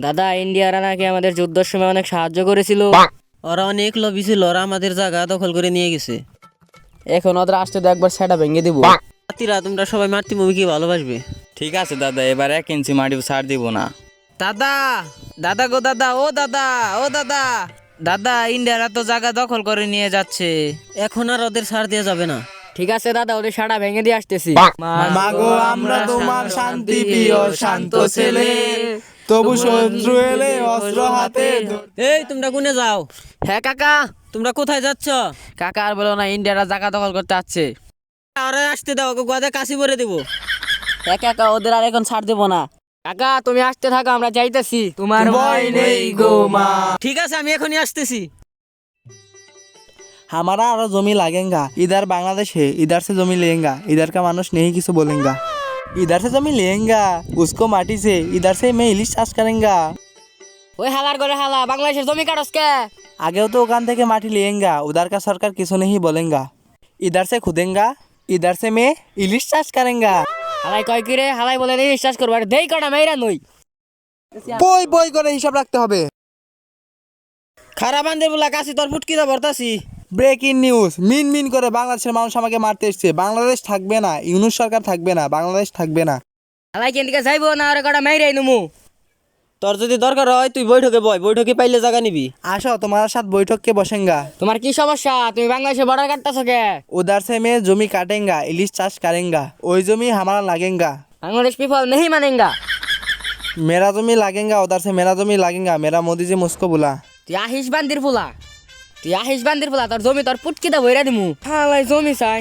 দাদা, ইন্ডিয়ারা নাকি আমাদের যুদ্ধের সময় অনেক সাহায্য করেছিল। ওরা অনেক লোভী ছিল, ওরা আমাদের জায়গা দখল করে নিয়ে গেছে। এখন ওদের আসতে তো একবার সেটা ভেঙে দিব। জাতিরা তোমরা সবাই মাতৃভূমিকে ভালোবাসবে। ঠিক আছে দাদা, এবার 1 ইঞ্চি মাটিও ছাড় দিব না। দাদা, দাদা গো দাদা, ও দাদা, ও দাদা, দাদা ইন্ডিয়ারা তো জায়গা দখল করে নিয়ে যাচ্ছে। এখন আর ওদের ছাড় দেওয়া যাবে না। ঠিক আছে দাদা, ওদের সাড়া ভেঙে দিয়ে আসতেছি। মাগো আমরা তোমার শান্তি প্রিয় শান্ত ছেলে, তবু শত্রু এলে অস্ত্র হাতে এই তোমরা কোনে যাও? হ্যাঁ কাকা। তোমরা কোথায় যাচ্ছ? কাকা আর বলো না, ইন্ডিয়ারা জায়গা দখল করতে আসছে। আরে আসতে দাও, ওকে গোয়াদে কাশি ভরে দেবো। হ্যাঁ কাকা, ওদের আর এখন ছাড় দেবো না। কাকা, তুমি আসতে থাকো, আমরা যাইতেছি। তোমার ভয় নেই গো মা। ঠিক আছে, আমি এখনই আসতেছি। हमारा और जमी लगेगा, इधर बांग्लादेश है, इधर से जमी लेंगा, इधर का मानुष नहीं किसी बोलेगा। इधर से जमी लेंगा उसको माटी से, इधर से मैं इलिश चाष करेंगा। ওই হালার করে হালা, বাংলাদেশের জমি কাটস কে? आगे तो उगान থেকে माटी लेंगा, उधर का सरकार किसी नहीं बोलेगा। इधर से खुदेंगा, इधर से मैं इलिश चाष करेंगा। হালাই কয় কি রে? হালাই বলে নি বিশ্বাস করবো, আর দেই কটা মেয়েরা নই। বই বই করে হিসাব রাখতে হবে। খারাপ আন্দের বলা কাশি তোর ফুটকি দা ভরতাছি। ব্রেকিং নিউজ, মিন মিন করে বাংলাদেশের মানুষ আমাকে মারতে এসছে। বাংলাদেশ থাকবে না, ইউনুস সরকার থাকবে না, বাংলাদেশ থাকবে না। হালাই কেন দিকে যাইবো না, আর কটা মেয়েরাই নুমু। তোর যদি দরকার হয় তুই বৈঠকে বয়, বৈঠকে পাইলে জায়গা নিবি। আসো তোমার সাথে বৈঠক के बसेंगा। তোমার কি সমস্যা? তুমি বাংলাদেশে বর্ডার কাটতেছো কে? उधर से मैं जमी काटेंगा, इलिश चाष करेंगा, वही जमी हमारा लगेगा। बांग्लादेश पीपल नहीं मानेगा। मेरा जमी लगेगा, उधर से मेरा जमी लगेगा, मेरा मोदी जी मुझको बोला। তুই আহিস বান্দির ফুলা, তুই আহিস বান্দির ফুলা, তোর জমি তোর পুটকি দা বইরা দিমু। হালাই জমি চাই।